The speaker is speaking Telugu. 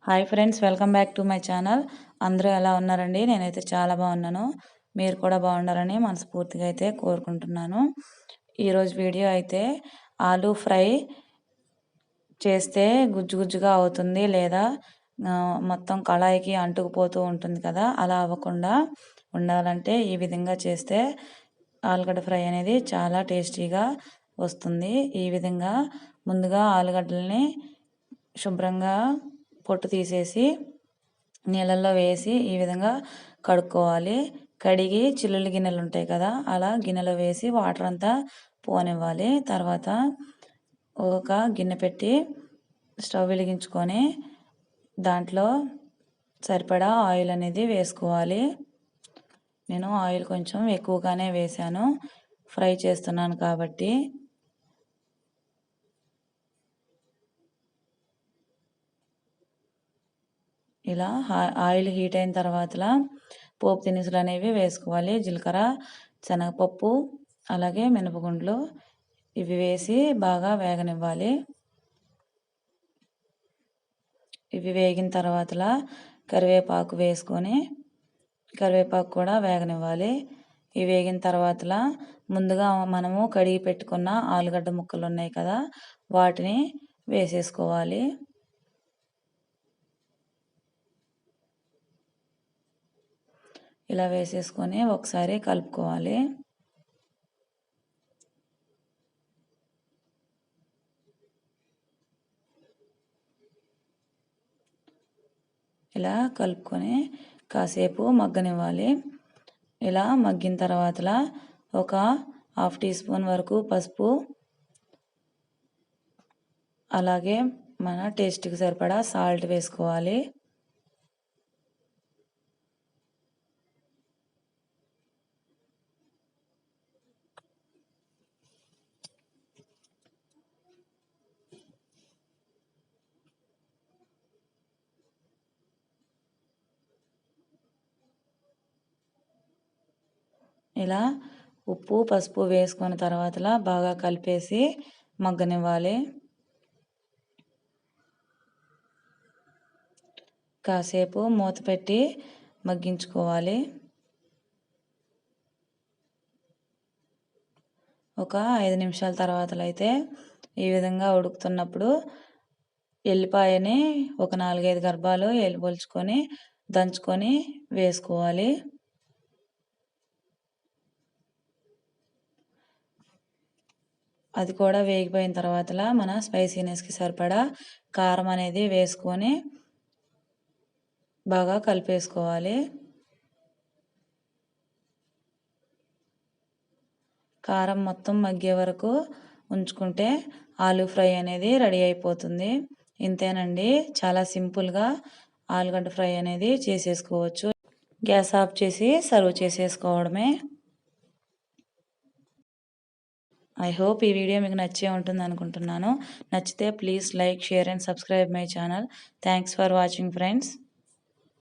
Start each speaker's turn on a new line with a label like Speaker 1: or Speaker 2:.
Speaker 1: Hi friends, welcome back to my channel. అందరూ ఎలా ఉన్నారండి? నేనైతే చాలా బాగున్నాను. మీరు కూడా బాగుండాలని మనస్ఫూర్తిగా అయితే కోరుకుంటున్నాను. ఈరోజు వీడియో అయితే ఆలూ ఫ్రై చేస్తే గుజ్జు గుజ్జుగా అవుతుంది, లేదా మొత్తం కళాయికి అంటుకుపోతూ ఉంటుంది కదా, అలా అవ్వకుండా ఉండాలంటే ఈ విధంగా చేస్తే ఆలుగడ్డ ఫ్రై అనేది చాలా టేస్టీగా వస్తుంది. ఈ విధంగా ముందుగా ఆలుగడ్డల్ని శుభ్రంగా పొట్టు తీసేసి నీళ్ళల్లో వేసి ఈ విధంగా కడుక్కోవాలి. కడిగి చిల్లులు గిన్నెలు ఉంటాయి కదా, అలా గిన్నెలో వేసి వాటర్ అంతా పోనివ్వాలి. తర్వాత ఒక గిన్నె పెట్టి స్టవ్ వెలిగించుకొని దాంట్లో సరిపడా ఆయిల్ అనేది వేసుకోవాలి. నేను ఆయిల్ కొంచెం ఎక్కువగానే వేసాను, ఫ్రై చేస్తున్నాను కాబట్టి. ఇలా ఆయిల్ హీట్ అయిన తర్వాత పోపు దినుసులు అనేవి వేసుకోవాలి. జీలకర్ర, శనగపప్పు, అలాగే మినపగుండ్లు ఇవి వేసి బాగా వేగనివ్వాలి. ఇవి వేగిన తర్వాత కరివేపాకు వేసుకొని కరివేపాకు కూడా వేగనివ్వాలి. ఇవి వేగిన తర్వాత ముందుగా మనము కడిగి పెట్టుకున్న ఆలుగడ్డ ముక్కలు ఉన్నాయి కదా, వాటిని వేసేసుకోవాలి. ఇలా వేసేసుకొని ఒకసారి కలుపుకోవాలి. ఇలా కలుపుకొని కాసేపు మగ్గనివ్వాలి. ఇలా మగ్గిన తర్వాత ఒక హాఫ్ టీ స్పూన్ వరకు పసుపు, అలాగే మన టేస్ట్కి సరిపడా సాల్ట్ వేసుకోవాలి. ఇలా ఉప్పు, పసుపు వేసుకున్న తర్వాత బాగా కలిపేసి మగ్గనివ్వాలి. కాసేపు మూత పెట్టి మగ్గించుకోవాలి. ఒక 5 నిమిషాల తర్వాత అయితే ఈ విధంగా ఉడుకుతున్నప్పుడు ఎల్లిపాయని ఒక 4-5 గర్భాలు ఎల్లిపొలుచుకొని దంచుకొని వేసుకోవాలి. అది కూడా వేగిపోయిన తర్వాత మన స్పైసీనెస్కి సరిపడా కారం అనేది వేసుకొని బాగా కలిపేసుకోవాలి. కారం మొత్తం మగ్గే వరకు ఉంచుకుంటే ఆలూ ఫ్రై అనేది రెడీ అయిపోతుంది. ఇంతేనండి, చాలా సింపుల్గా ఆలుగడ్డ ఫ్రై అనేది చేసేసుకోవచ్చు. గ్యాస్ ఆఫ్ చేసి సర్వ్ చేసేసుకోవడమే. ఐ హోప్ ఈ వీడియో మీకు నచ్చే ఉంటుంది అనుకుంటున్నాను. నచ్చితే please like, share and subscribe my channel. Thanks for watching friends.